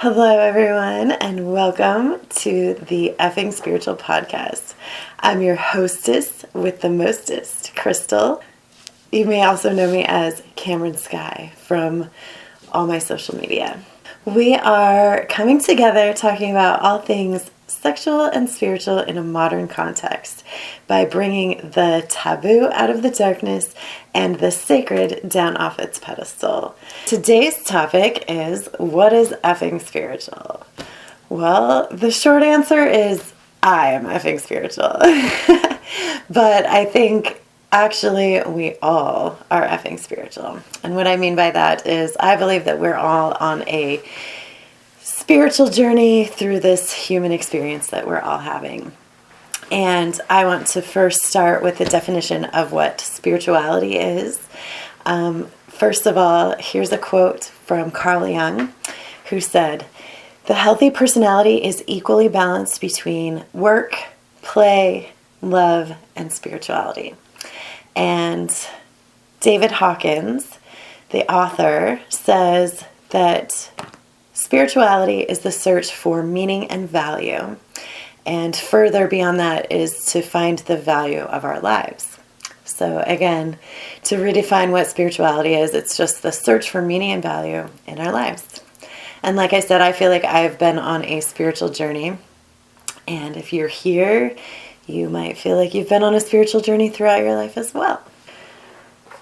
Hello, everyone, and welcome to the Effing Spiritual Podcast. I'm your hostess with the mostest, Crystal. You may also know me as Cameron Sky from all my social media. We are coming together talking about all things sexual and spiritual in a modern context by bringing the taboo out of the darkness and the sacred down off its pedestal. Today's topic is, what is effing spiritual? Well, the short answer is I am effing spiritual. But I think actually we all are effing spiritual. And what I mean by that is I believe that we're all on a spiritual journey through this human experience that we're all having. And I want to first start with the definition of what spirituality is. First of all, here's a quote from Carl Jung, who said, "The healthy personality is equally balanced between work, play, love, and spirituality." And David Hawkins, the author, says that spirituality is the search for meaning and value. And further beyond that is to find the value of our lives. So again, to redefine what spirituality is, it's just the search for meaning and value in our lives. And like I said, I feel like I've been on a spiritual journey. And if you're here, you might feel like you've been on a spiritual journey throughout your life as well.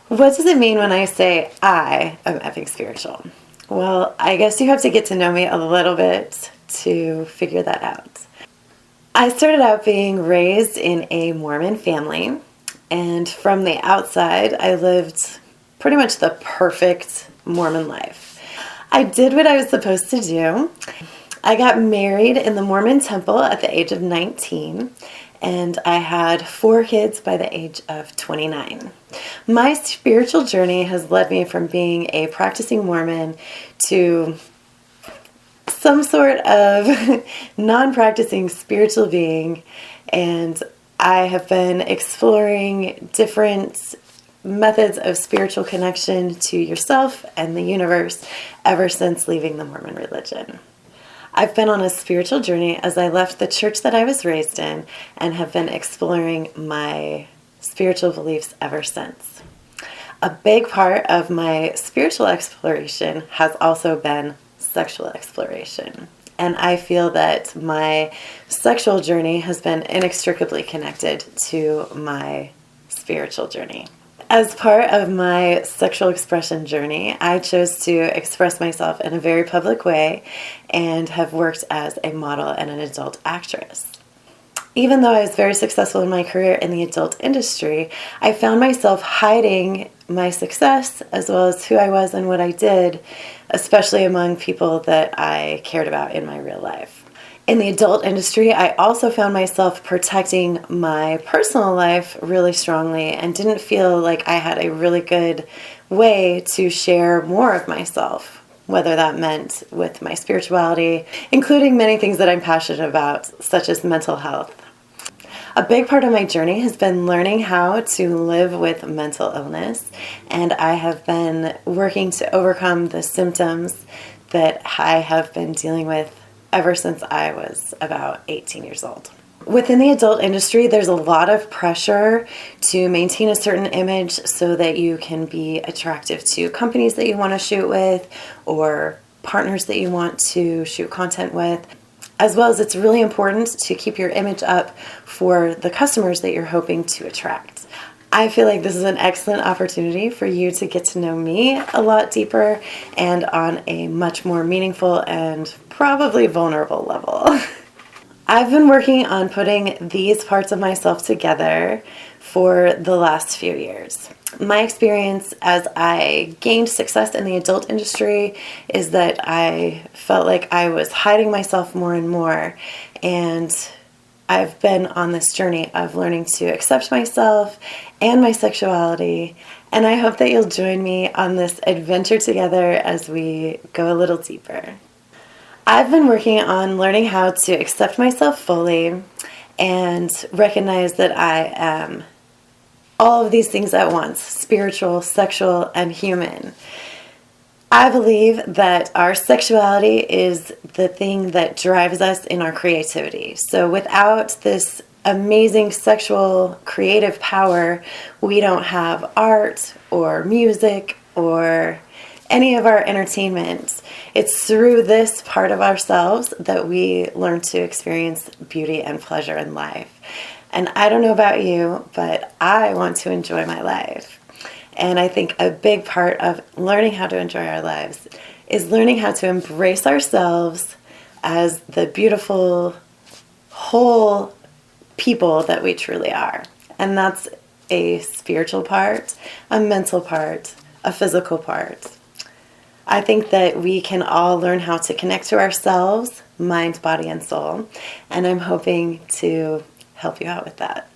What does it mean when I say I am effing spiritual? Well, I guess you have to get to know me a little bit to figure that out. I started out being raised in a Mormon family, and from the outside, I lived pretty much the perfect Mormon life. I did what I was supposed to do. I got married in the Mormon temple at the age of 19, and I had 4 kids by the age of 29. My spiritual journey has led me from being a practicing Mormon to some sort of non-practicing spiritual being, and I have been exploring different methods of spiritual connection to yourself and the universe ever since leaving the Mormon religion. I've been on a spiritual journey as I left the church that I was raised in and have been exploring my spiritual beliefs ever since. A big part of my spiritual exploration has also been sexual exploration. And I feel that my sexual journey has been inextricably connected to my spiritual journey. As part of my sexual expression journey, I chose to express myself in a very public way and have worked as a model and an adult actress. Even though I was very successful in my career in the adult industry, I found myself hiding my success as well as who I was and what I did, especially among people that I cared about in my real life. In the adult industry, I also found myself protecting my personal life really strongly and didn't feel like I had a really good way to share more of myself, whether that meant with my spirituality, including many things that I'm passionate about, such as mental health. A big part of my journey has been learning how to live with mental illness, and I have been working to overcome the symptoms that I have been dealing with ever since I was about 18 years old. Within the adult industry, there's a lot of pressure to maintain a certain image so that you can be attractive to companies that you want to shoot with or partners that you want to shoot content with. As well as it's really important to keep your image up for the customers that you're hoping to attract. I feel like this is an excellent opportunity for you to get to know me a lot deeper and on a much more meaningful and probably vulnerable level. I've been working on putting these parts of myself together for the last few years. My experience as I gained success in the adult industry is that I felt like I was hiding myself more and more, and I've been on this journey of learning to accept myself and my sexuality, and I hope that you'll join me on this adventure together as we go a little deeper. I've been working on learning how to accept myself fully and recognize that I am all of these things at once: spiritual, sexual, and human. I believe that our sexuality is the thing that drives us in our creativity. So without this amazing sexual creative power, we don't have art or music or any of our entertainment. It's through this part of ourselves that we learn to experience beauty and pleasure in life. And I don't know about you, but I want to enjoy my life. And I think a big part of learning how to enjoy our lives is learning how to embrace ourselves as the beautiful, whole people that we truly are. And that's a spiritual part, a mental part, a physical part. I think that we can all learn how to connect to ourselves, mind, body, and soul. And I'm hoping to help you out with that.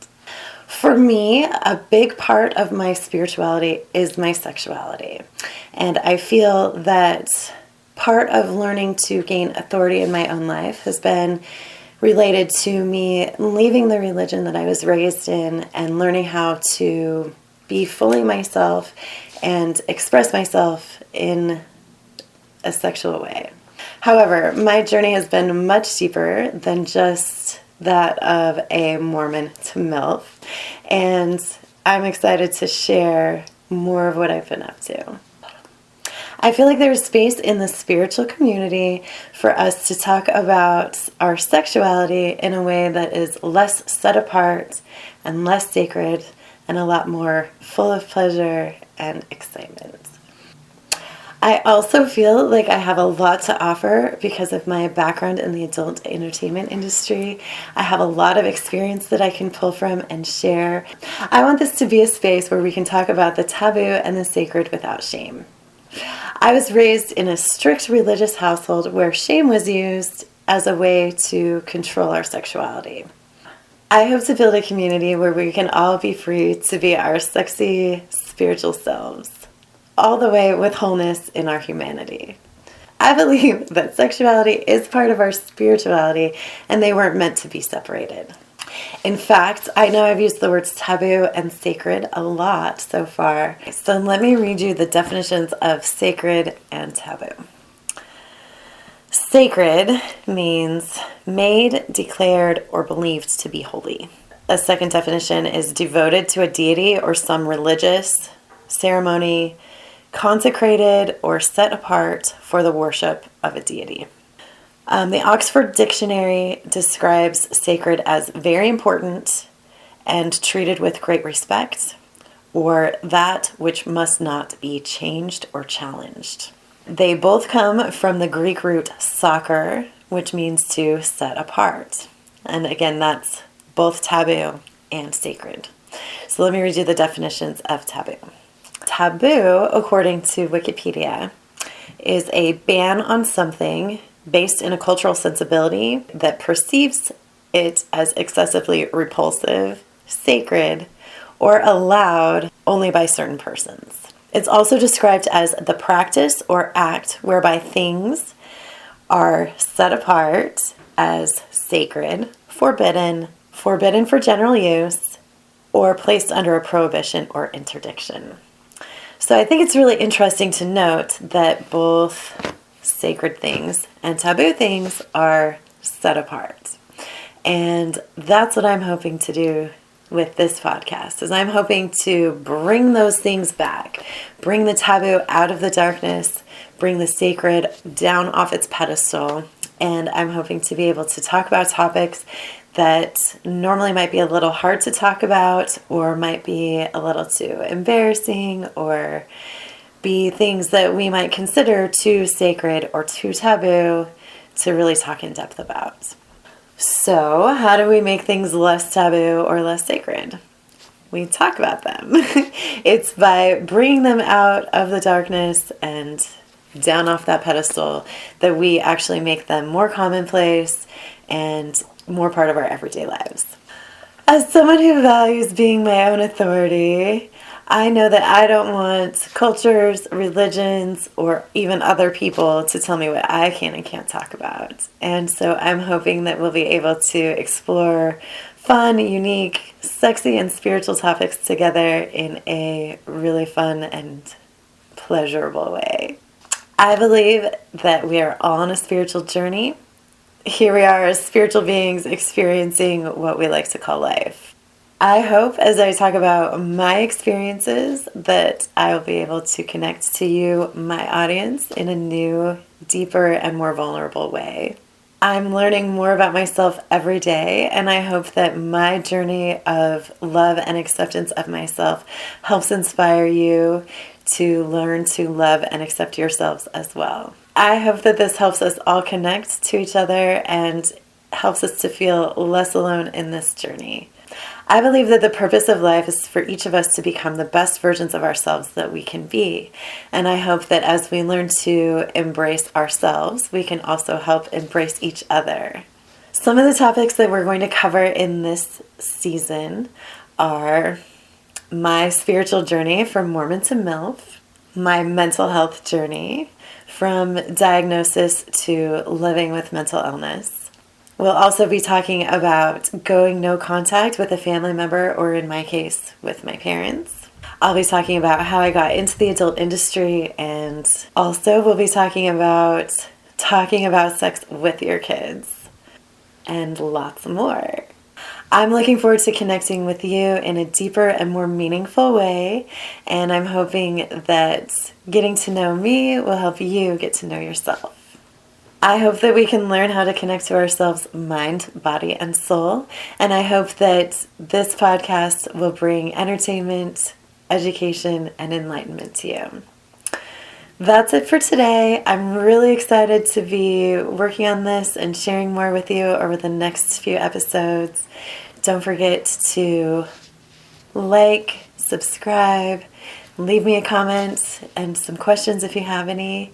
For me, a big part of my spirituality is my sexuality. And I feel that part of learning to gain authority in my own life has been related to me leaving the religion that I was raised in and learning how to be fully myself and express myself in a sexual way. However, my journey has been much deeper than just that of a Mormon to MILF, and I'm excited to share more of what I've been up to. I feel like there's space in the spiritual community for us to talk about our sexuality in a way that is less set apart and less sacred and a lot more full of pleasure and excitement. I also feel like I have a lot to offer because of my background in the adult entertainment industry. I have a lot of experience that I can pull from and share. I want this to be a space where we can talk about the taboo and the sacred without shame. I was raised in a strict religious household where shame was used as a way to control our sexuality. I hope to build a community where we can all be free to be our sexy, spiritual selves, all the way with wholeness in our humanity. I believe that sexuality is part of our spirituality and they weren't meant to be separated. In fact, I know I've used the words taboo and sacred a lot so far, so let me read you the definitions of sacred and taboo. Sacred means made, declared, or believed to be holy. A second definition is devoted to a deity or some religious ceremony, consecrated or set apart for the worship of a deity. The Oxford Dictionary describes sacred as very important and treated with great respect, or that which must not be changed or challenged. They both come from the Greek root saker, which means to set apart. And again, that's both taboo and sacred. So let me read you the definitions of taboo. Taboo, according to Wikipedia, is a ban on something based in a cultural sensibility that perceives it as excessively repulsive, sacred, or allowed only by certain persons. It's also described as the practice or act whereby things are set apart as sacred, forbidden for general use, or placed under a prohibition or interdiction. So I think it's really interesting to note that both sacred things and taboo things are set apart. And that's what I'm hoping to do with this podcast, is I'm hoping to bring those things back, bring the taboo out of the darkness, bring the sacred down off its pedestal. And I'm hoping to be able to talk about topics that normally might be a little hard to talk about, or might be a little too embarrassing, or be things that we might consider too sacred or too taboo to really talk in depth about. So, how do we make things less taboo or less sacred? We talk about them. It's by bringing them out of the darkness and down off that pedestal that we actually make them more commonplace and more part of our everyday lives. As someone who values being my own authority, I know that I don't want cultures, religions, or even other people to tell me what I can and can't talk about. And so I'm hoping that we'll be able to explore fun, unique, sexy, and spiritual topics together in a really fun and pleasurable way. I believe that we are all on a spiritual journey. Here we are as spiritual beings experiencing what we like to call life. I hope as I talk about my experiences that I will be able to connect to you, my audience, in a new, deeper, and more vulnerable way. I'm learning more about myself every day, and I hope that my journey of love and acceptance of myself helps inspire you to learn to love and accept yourselves as well. I hope that this helps us all connect to each other and helps us to feel less alone in this journey. I believe that the purpose of life is for each of us to become the best versions of ourselves that we can be. And I hope that as we learn to embrace ourselves, we can also help embrace each other. Some of the topics that we're going to cover in this season are my spiritual journey from Mormon to MILF, my mental health journey from diagnosis to living with mental illness. We'll also be talking about going no contact with a family member, or in my case, with my parents. I'll be talking about how I got into the adult industry, and also we'll be talking about sex with your kids, and lots more. I'm looking forward to connecting with you in a deeper and more meaningful way, and I'm hoping that getting to know me will help you get to know yourself. I hope that we can learn how to connect to ourselves, mind, body, and soul, and I hope that this podcast will bring entertainment, education, and enlightenment to you. That's it for today. I'm really excited to be working on this and sharing more with you over the next few episodes. Don't forget to like, subscribe, leave me a comment and some questions if you have any.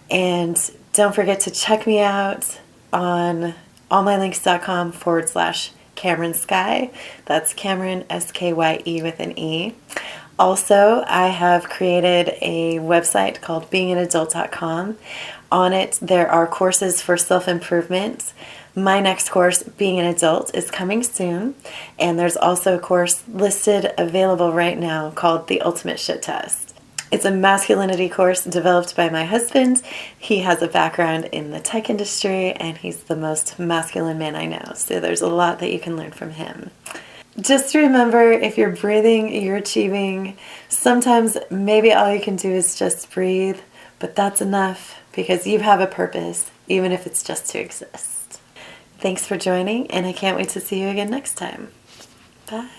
And don't forget to check me out on allmylinks.com/Cameron Skye. That's Cameron, S-K-Y-E with an E. Also, I have created a website called beinganadult.com. On it, there are courses for self-improvement. My next course, Being an Adult, is coming soon. And there's also a course listed available right now called The Ultimate Shit Test. It's a masculinity course developed by my husband. He has a background in the tech industry, and he's the most masculine man I know. So there's a lot that you can learn from him. Just remember, if you're breathing, you're achieving. Sometimes maybe all you can do is just breathe, but that's enough because you have a purpose, even if it's just to exist. Thanks for joining, and I can't wait to see you again next time. Bye.